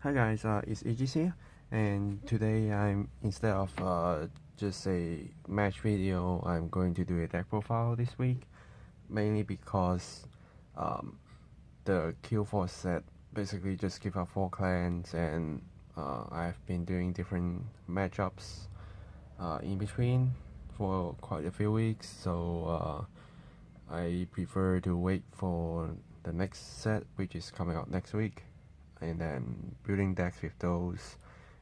Hi guys, it's Aegis here, and today instead of just a match video, I'm going to do a deck profile this week, mainly because the Q4 set basically just give out 4 clans, and I've been doing different matchups in between for quite a few weeks, so I prefer to wait for the next set, which is coming out next week, and then building decks with those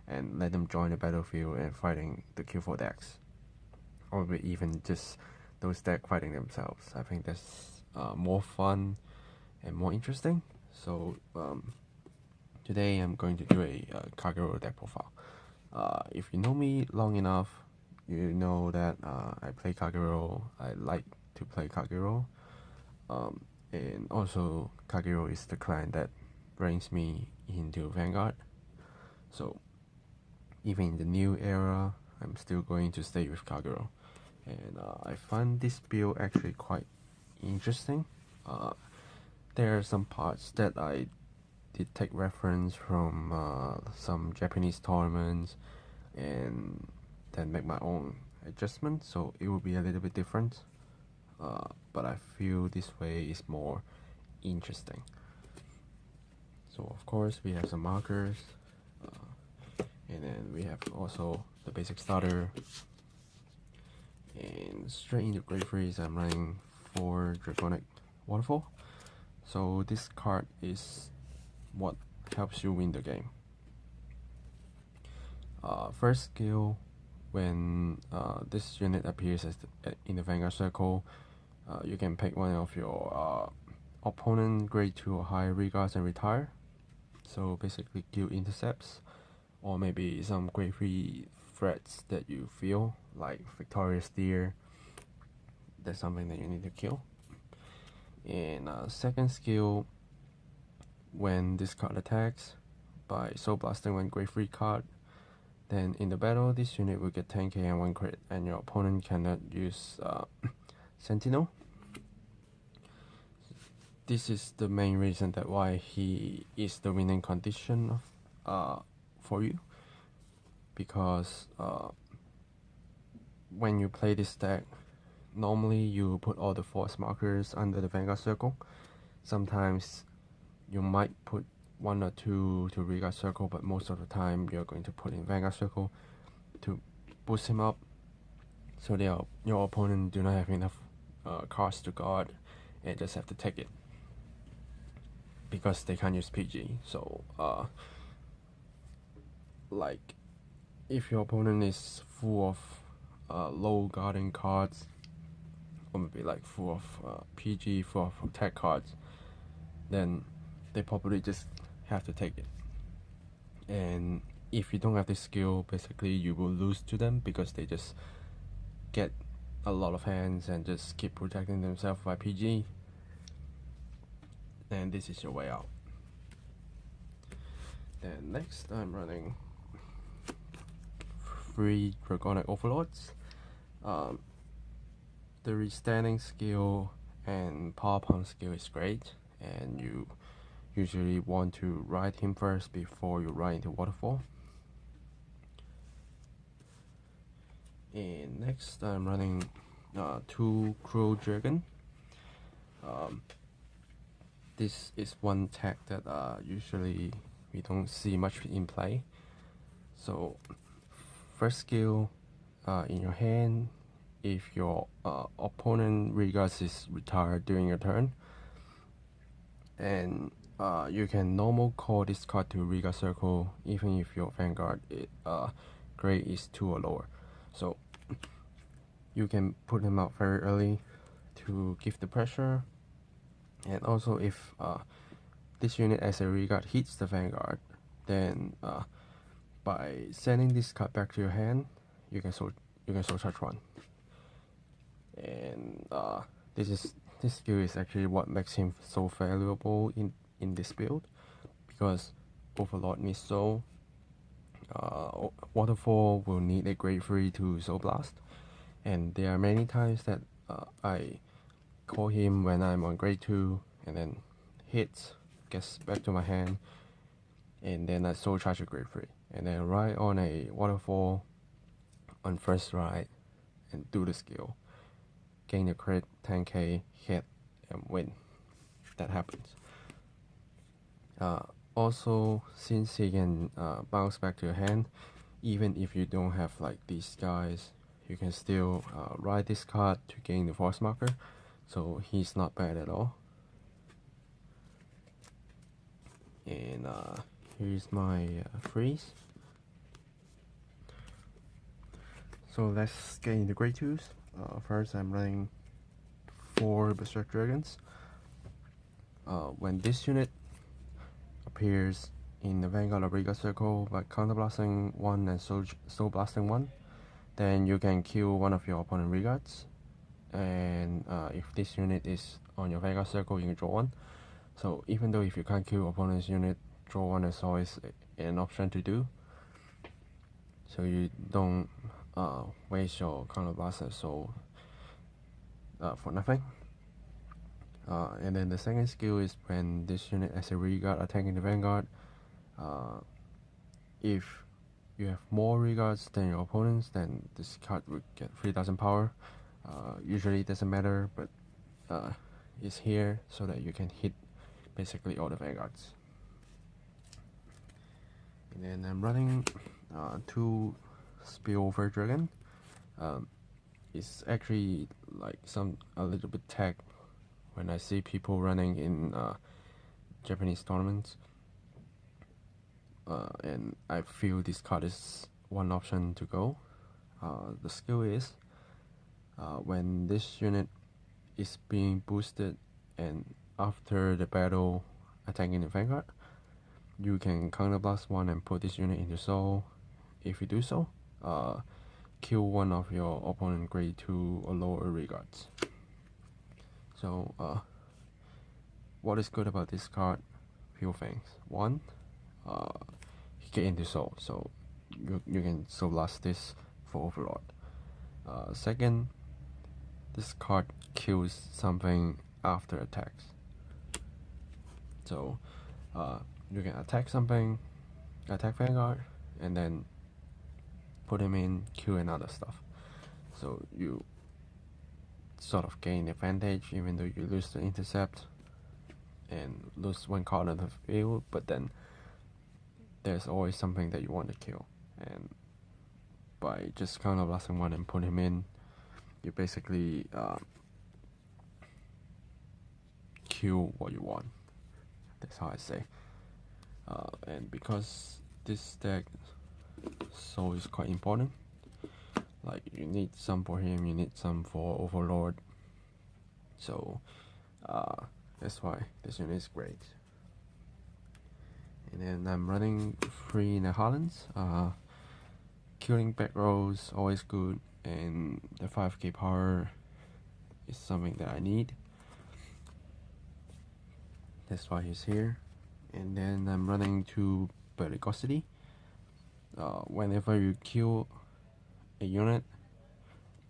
and let them join the battlefield and fighting the Q4 decks, or even just those decks fighting themselves. I think that's more fun and more interesting. So today I'm going to do a Kagero deck profile. If you know me long enough, you know that I play Kagero. I like to play Kagero, and also Kagero is the clan that brings me into Vanguard. So even in the new era, I'm still going to stay with Kagero, and I find this build actually quite interesting. There are some parts that I did take reference from some Japanese tournaments, and then make my own adjustments, so it will be a little bit different. But I feel this way is more interesting. So of course we have some markers, and then we have also the basic starter, and straight into Great Freeze I'm running 4 Draconic Waterfall. So this card is what helps you win the game. First skill, when this unit appears in the Vanguard circle, you can pick one of your opponent grade 2 or higher regards and retire. So basically kill intercepts, or maybe some grade 3 threats that you feel, like Victorious Deer. That's something that you need to kill. And second skill, when this card attacks by Soul Blasting one grade 3 card, then in the battle this unit will get 10k and 1 crit, and your opponent cannot use Sentinel. This is the main reason that why he is the winning condition of, for you, because when you play this deck, normally you put all the force markers under the Vanguard circle. Sometimes you might put 1 or 2 to Regard circle, but most of the time you're going to put in Vanguard circle to boost him up, so your opponent do not have enough cards to guard and just have to take it, because they can't use PG. So like if your opponent is full of low guarding cards, or maybe like full of PG, full of protect cards, then they probably just have to take it. And if you don't have this skill, basically you will lose to them, because they just get a lot of hands and just keep protecting themselves by PG, and this is your way out. Then next I'm running 3 Draconic Overlords. The Restanding skill and Power Pump skill is great, and you usually want to ride him first before you ride into Waterfall. And next I'm running 2 Crow Dragon. This is one tag that usually we don't see much in play. So first skill, in your hand, if your opponent regards is retired during your turn, and you can normal call this card to Regard circle even if your Vanguard grade is 2 or lower. So you can put him out very early to give the pressure. And also if this unit as a Regard hits the Vanguard, then by sending this card back to your hand, you can soul charge 1. And this skill is actually what makes him so valuable in this build, because Overlord needs Soul, Waterfall will need a grade 3 to Soul Blast, and there are many times that I call him when I'm on grade 2, and then hits, gets back to my hand, and then I soul charge a grade 3, and then ride on a waterfall on first ride and do the skill, gain a crit, 10k, hit, and win. That happens. Also, since he can bounce back to your hand, even if you don't have like these guys, you can still ride this card to gain the force marker, so he's not bad at all. And here's my freeze. So let's get into grade 2s. First, I'm running 4 Berserk Dragons. When this unit appears in the Vanguard of Riga circle by counterblasting 1 and soul blasting 1, then you can kill one of your opponent Regards. And if this unit is on your Vanguard circle, you can draw 1. So even though if you can't kill opponent's unit, draw 1 is always an option to do. So you don't waste your counterblaster soul for nothing. And then the second skill is when this unit as a Regard attacking the Vanguard. If you have more Regards than your opponents, then this card would get 3000 power. Usually it doesn't matter, but it's here so that you can hit basically all the Vanguards. And then I'm running 2 Spillover Dragon. It's actually like a little bit tech when I see people running in Japanese tournaments, and I feel this card is one option to go. The skill is when this unit is being boosted and after the battle attacking the Vanguard, you can counterblast 1 and put this unit into soul. If you do so, kill one of your opponent grade 2 or lower Regards. So what is good about this card? Few things. 1, he get into soul, so you can soul blast this for Overlord. Second, this card kills something after attacks. So you can attack something, attack Vanguard, and then put him in, kill another stuff. So you sort of gain advantage even though you lose the intercept and lose 1 card on the field, but then there's always something that you want to kill, and by just counterblasting 1 and put him in, you basically kill what you want. That's how I say. And because this deck soul is quite important, like you need some for him, you need some for Overlord, so that's why this unit is great. And then I'm running 3 in the Hollands. Killing back rows always good, and the 5k power is something that I need. That's why he's here. And then I'm running 2 Bellicosity. Whenever you kill a unit,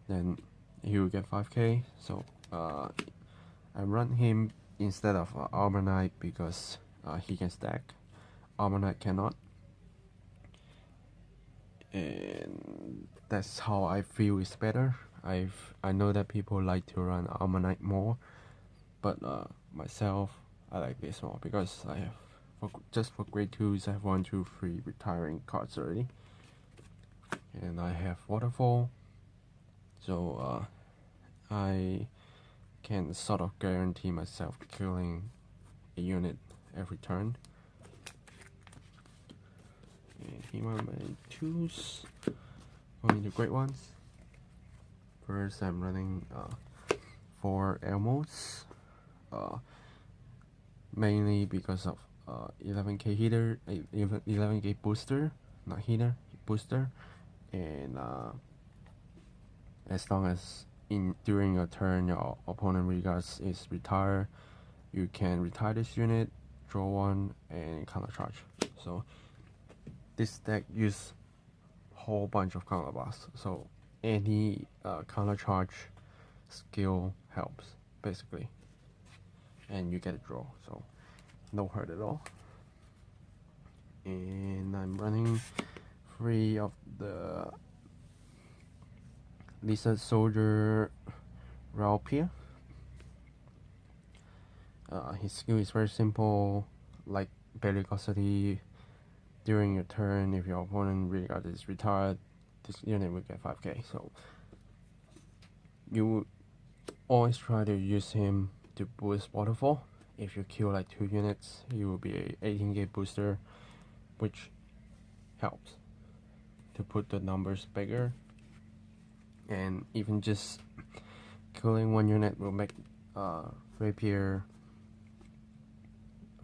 then he will get 5k. So I run him instead of Armor Knight because he can stack. Armor Knight cannot. And that's how I feel is better. I know that people like to run Armor Knight more, but myself, I like this more because I have just for grade 2s I have 1, 2, 3 retiring cards already, and I have Waterfall, so I can sort of guarantee myself killing a unit every turn. And here are my 2s going into great ones. First, I'm running 4 Elmos, mainly because of 11k heater, 11k booster, not heater, booster, and as long as during your turn your opponent Regards is retired, you can retire this unit, draw 1, and counter charge. So this deck uses whole bunch of counter blasts, so any counter charge skill helps basically, and you get a draw, so no hurt at all. and I'm running 3 of the Lizard Soldier Rapier. His skill is very simple, like bellicosity. During your turn, if your opponent regard is retired, this unit will get 5k. So you would always try to use him to boost waterfall. If you kill like 2 units, he will be a 18k booster, which helps to put the numbers bigger. And even just killing 1 unit will make Rapier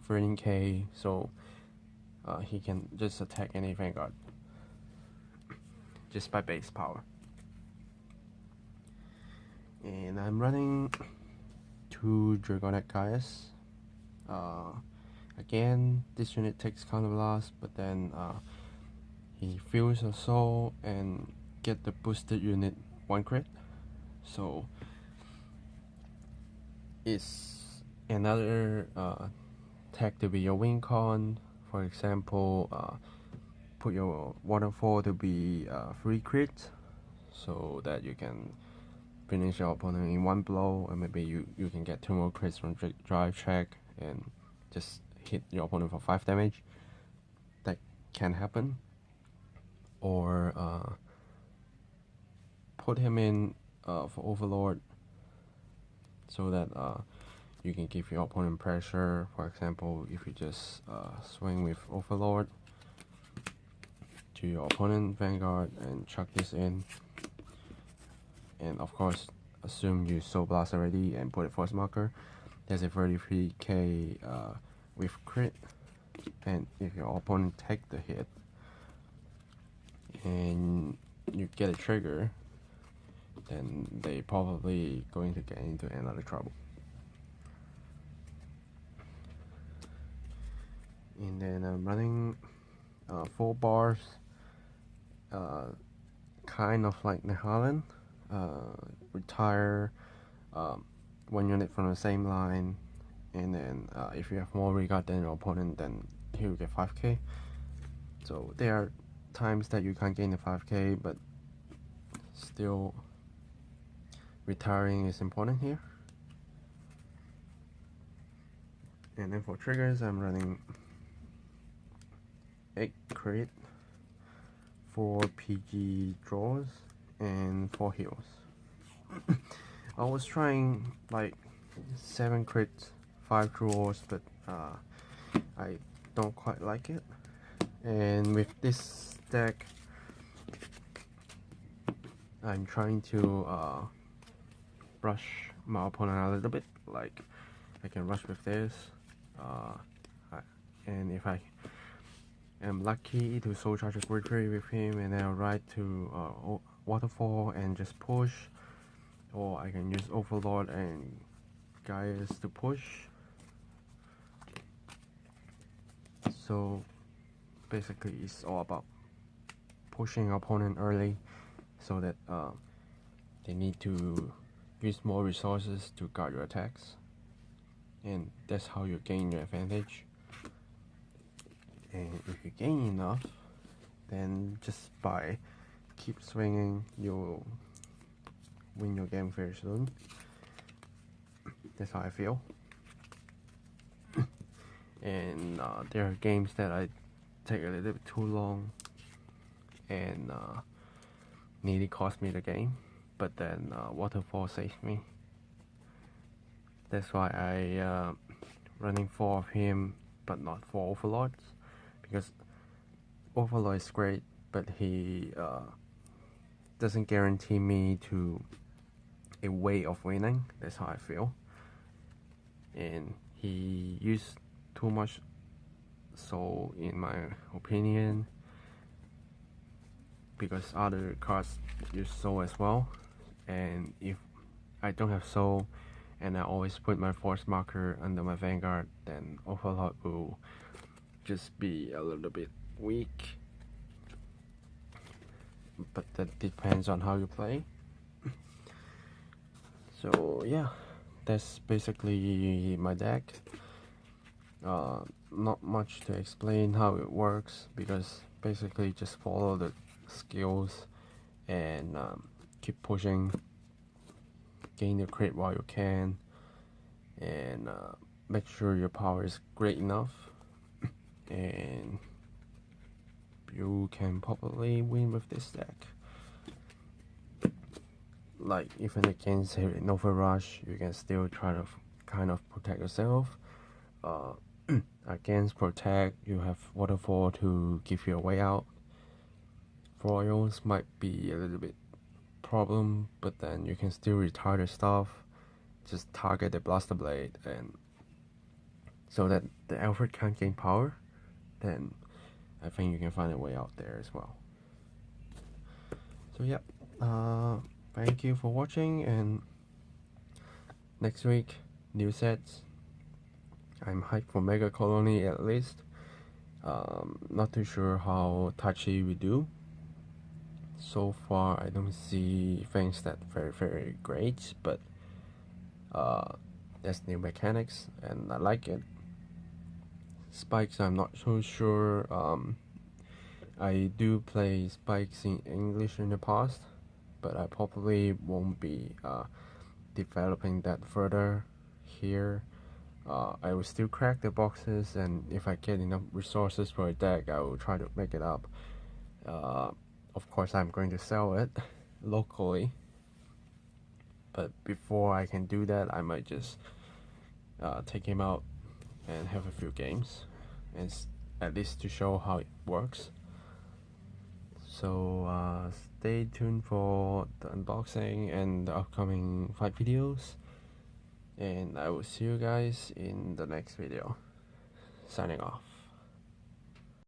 13k, so he can just attack any Vanguard just by base power. And I'm running 2 Dragonic Gaius. Again, this unit takes counter blast, but then he feels a soul and get the boosted unit 1 crit. So it's another tag to be your win con. For example, put your waterfall to be 3 crit, so that you can finish your opponent in 1 blow, and maybe you can get 2 more crits from drive check and just hit your opponent for 5 damage. That can happen. Or put him in for Overlord, so that you can give your opponent pressure. For example, if you just swing with Overlord to your opponent Vanguard and chuck this in, and of course assume you Soul Blast already and put a Force Marker, there's a 33k with crit, and if your opponent take the hit and you get a trigger, then they probably going to get into another trouble. And then I'm running 4 bars, kind of like Nehalem. Retire 1 unit from the same line, and then if you have more regard than your opponent, then he will get 5k. So there are times that you can't gain the 5k, but still retiring is important here. And then for triggers, I'm running 8 crit, 4 PG draws, and 4 heals. I was trying like 7 crits, 5 draws, but I don't quite like it. And with this deck, I'm trying to rush my opponent a little bit. Like I can rush with this, and if I am lucky to soul charge a Great Tree with him, and then I'll ride to waterfall and just push, or I can use Overlord and Gaius to push. So basically it's all about pushing opponent early, so that they need to use more resources to guard your attacks, and that's how you gain your advantage. And if you gain enough, then just by keep swinging, you'll win your game very soon. That's how I feel. And there are games that I take a little bit too long and nearly cost me the game, but then waterfall saved me. That's why I running 4 of him, but not 4 overlords, because Overlord is great, but he doesn't guarantee me to a way of winning. That's how I feel. And he used too much soul, in my opinion, because other cards use soul as well. And if I don't have soul and I always put my force marker under my Vanguard, then Overlord will just be a little bit weak. But that depends on how you play. So yeah, that's basically my deck. not much to explain how it works, because basically just follow the skills and keep pushing, gain the crit while you can, and make sure your power is great enough, and you can probably win with this deck. Like, even against Nova Rush, you can still try to kind of protect yourself. Against Protect, you have Waterfall to give you a way out. Foils might be a little bit problem, but then you can still retard the stuff. Just target the Blaster Blade, and so that the Alfred can't gain power, then I think you can find a way out there as well. So yeah, thank you for watching, and next week, new sets. I'm hyped for Mega Colony at least. Not too sure how touchy we do. So far, I don't see things that very great, but there's new mechanics and I like it. Spikes, I'm not so sure. I do play Spikes in English in the past, but I probably won't be developing that further here. I will still crack the boxes, and if I get enough resources for a deck, I will try to make it up. Of course, I'm going to sell it locally, but before I can do that, I might just take him out and have a few games, and at least to show how it works. So stay tuned for the unboxing and the upcoming fight videos, and I will see you guys in the next video. Signing off.